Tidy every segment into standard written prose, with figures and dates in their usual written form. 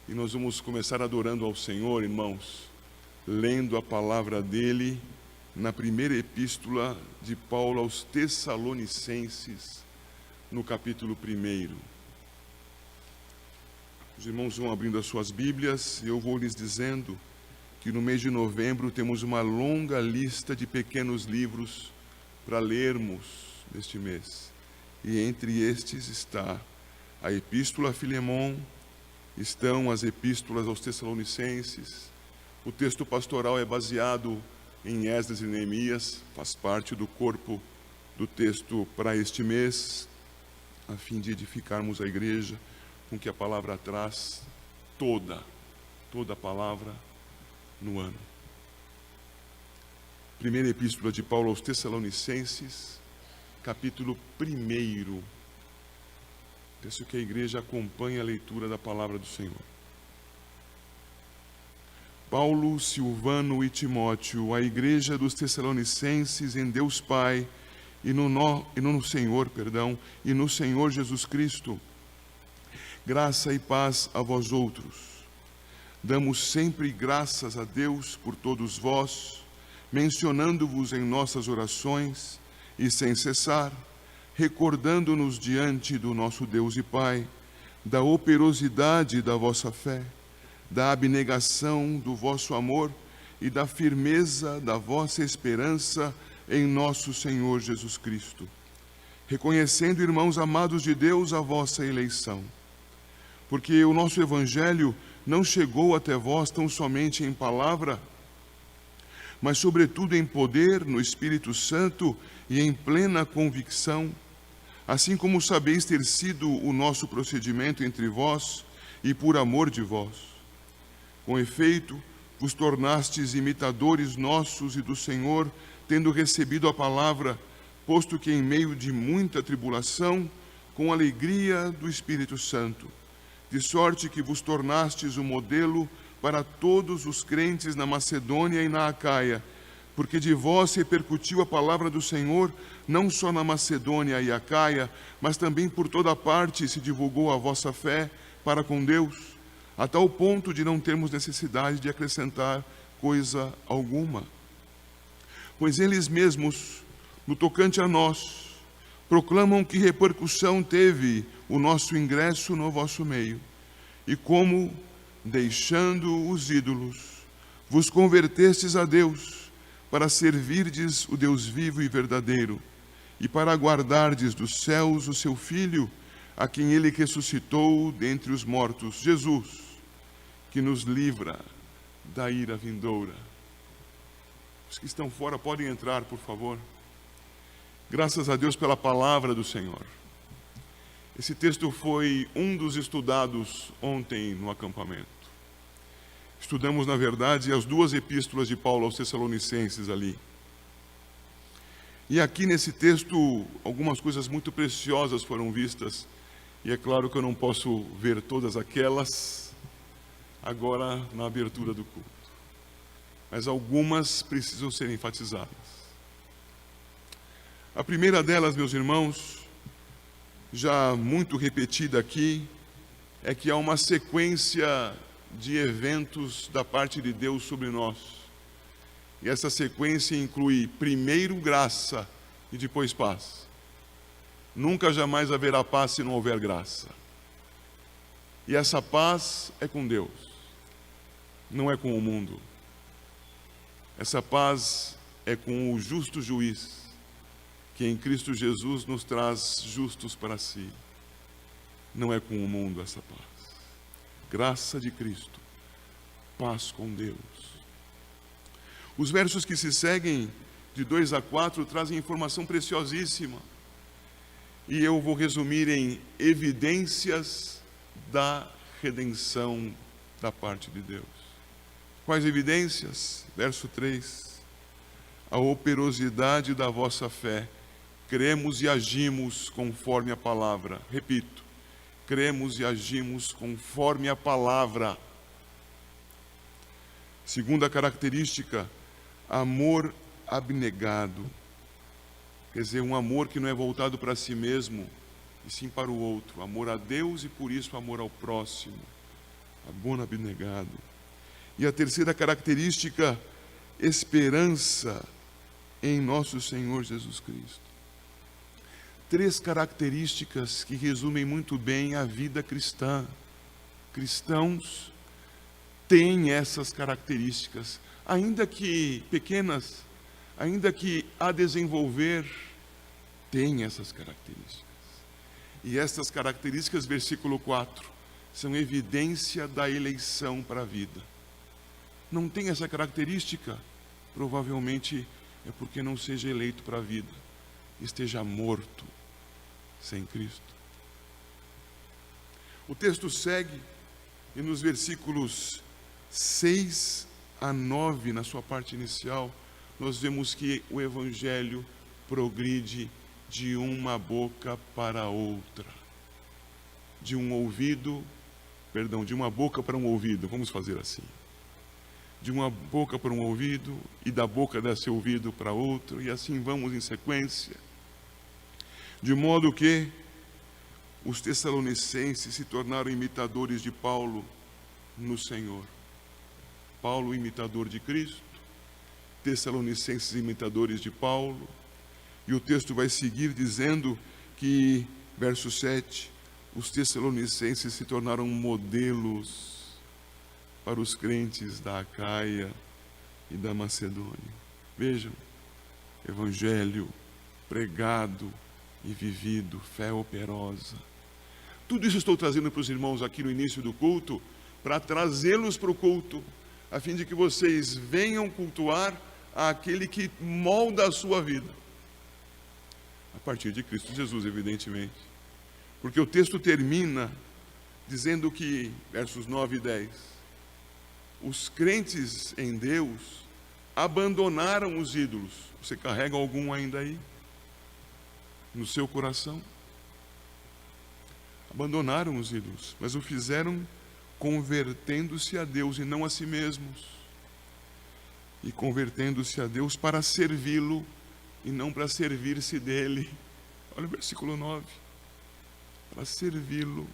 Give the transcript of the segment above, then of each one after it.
E nós vamos começar adorando ao Senhor, irmãos, lendo a palavra dele na primeira epístola de Paulo aos Tessalonicenses, no capítulo 1. Os irmãos vão abrindo as suas Bíblias e eu vou lhes dizendo que no mês de novembro temos uma longa lista de pequenos livros para lermos neste mês. E entre estes está a Epístola a Filemon, estão as Epístolas aos Tessalonicenses. O texto pastoral é baseado em Esdras e Neemias, faz parte do corpo do texto para este mês, a fim de edificarmos a igreja com que a palavra traz toda a palavra no ano. Primeira Epístola de Paulo aos Tessalonicenses, capítulo 1. Peço que a igreja acompanhe a leitura da palavra do Senhor. Paulo, Silvano e Timóteo, a igreja dos Tessalonicenses em Deus Pai e no Senhor Jesus Cristo. Graça e paz a vós outros. Damos sempre graças a Deus por todos vós, mencionando-vos em nossas orações e sem cessar, recordando-nos diante do nosso Deus e Pai, da operosidade da vossa fé, da abnegação do vosso amor e da firmeza da vossa esperança em nosso Senhor Jesus Cristo. Reconhecendo, irmãos amados de Deus, a vossa eleição. Porque o nosso Evangelho não chegou até vós tão somente em palavra, mas sobretudo em poder, no Espírito Santo e em plena convicção, assim como sabeis ter sido o nosso procedimento entre vós e por amor de vós. Com efeito, vos tornastes imitadores nossos e do Senhor, tendo recebido a palavra, posto que em meio de muita tribulação, com alegria do Espírito Santo, de sorte que vos tornastes um modelo para todos os crentes na Macedônia e na Acaia, porque de vós repercutiu a palavra do Senhor, não só na Macedônia e Acaia, mas também por toda parte se divulgou a vossa fé para com Deus, a tal ponto de não termos necessidade de acrescentar coisa alguma. Pois eles mesmos, no tocante a nós, proclamam que repercussão teve o nosso ingresso no vosso meio, e como, deixando os ídolos, vos convertestes a Deus, para servirdes o Deus vivo e verdadeiro, e para aguardardes dos céus o seu Filho, a quem ele ressuscitou dentre os mortos, Jesus, que nos livra da ira vindoura. Os que estão fora podem entrar, por favor. Graças a Deus pela palavra do Senhor. Esse texto foi um dos estudados ontem no acampamento. Estudamos, na verdade, as duas epístolas de Paulo aos Tessalonicenses ali. E aqui nesse texto, algumas coisas muito preciosas foram vistas. E é claro que eu não posso ver todas aquelas agora na abertura do culto. Mas algumas precisam ser enfatizadas. A primeira delas, meus irmãos, já muito repetida aqui, é que há uma sequência de eventos da parte de Deus sobre nós. E essa sequência inclui primeiro graça e depois paz. Nunca jamais haverá paz se não houver graça. E essa paz é com Deus, não é com o mundo. Essa paz é com o justo juiz, que em Cristo Jesus nos traz justos para si. Não é com o mundo essa paz. Graça de Cristo, paz com Deus. Os versos que se seguem, de 2 a 4, trazem informação preciosíssima. E eu vou resumir em evidências da redenção da parte de Deus. Quais evidências? Verso 3. A operosidade da vossa fé. Cremos e agimos conforme a palavra. Repito, cremos e agimos conforme a palavra. Segunda característica, amor abnegado. Quer dizer, um amor que não é voltado para si mesmo, e sim para o outro. Amor a Deus e por isso amor ao próximo. abono abnegado. E a terceira característica, esperança em nosso Senhor Jesus Cristo. Três características que resumem muito bem a vida cristã. Cristãos têm essas características, ainda que pequenas, ainda que a desenvolver, têm essas características. E essas características, versículo 4, são evidência da eleição para a vida. Não tem essa característica, provavelmente é porque não seja eleito para a vida, esteja morto sem Cristo. O texto segue e nos versículos 6 a 9, na sua parte inicial, nós vemos que o Evangelho progride de uma boca para outra. De uma boca para um ouvido, vamos fazer assim. De uma boca para um ouvido, e da boca desse ouvido para outro, e assim vamos em sequência. De modo que os tessalonicenses se tornaram imitadores de Paulo no Senhor. Paulo, imitador de Cristo, tessalonicenses, imitadores de Paulo. E o texto vai seguir dizendo que, verso 7, os tessalonicenses se tornaram modelos para os crentes da Acaia e da Macedônia. Vejam, Evangelho pregado e vivido, fé operosa. Tudo isso estou trazendo para os irmãos aqui no início do culto, para trazê-los para o culto, a fim de que vocês venham cultuar aquele que molda a sua vida, a partir de Cristo Jesus, evidentemente. Porque o texto termina dizendo que, versos 9 e 10, os crentes em Deus abandonaram os ídolos. Você carrega algum ainda aí? No seu coração? Abandonaram os ídolos, mas o fizeram convertendo-se a Deus e não a si mesmos. E convertendo-se a Deus para servi-lo e não para servir-se dele. Olha o versículo 9. Para servi-lo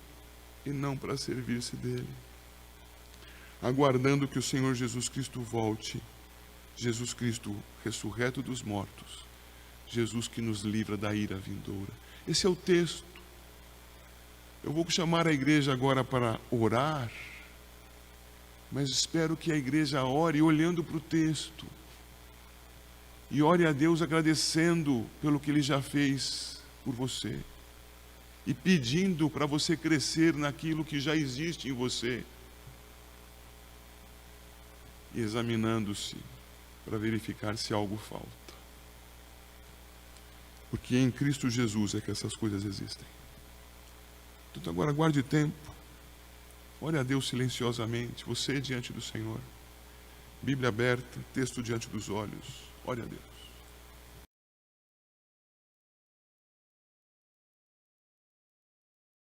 e não para servir-se dele. Aguardando que o Senhor Jesus Cristo volte. Jesus Cristo ressurreto dos mortos. Jesus que nos livra da ira vindoura. Esse é o texto. Eu vou chamar a igreja agora para orar, mas espero que a igreja ore olhando para o texto. E ore a Deus agradecendo pelo que Ele já fez por você. E pedindo para você crescer naquilo que já existe em você. E examinando-se para verificar se algo falta. Porque em Cristo Jesus é que essas coisas existem. Então agora guarde tempo. Ore a Deus silenciosamente, você diante do Senhor. Bíblia aberta, texto diante dos olhos. Ore a Deus.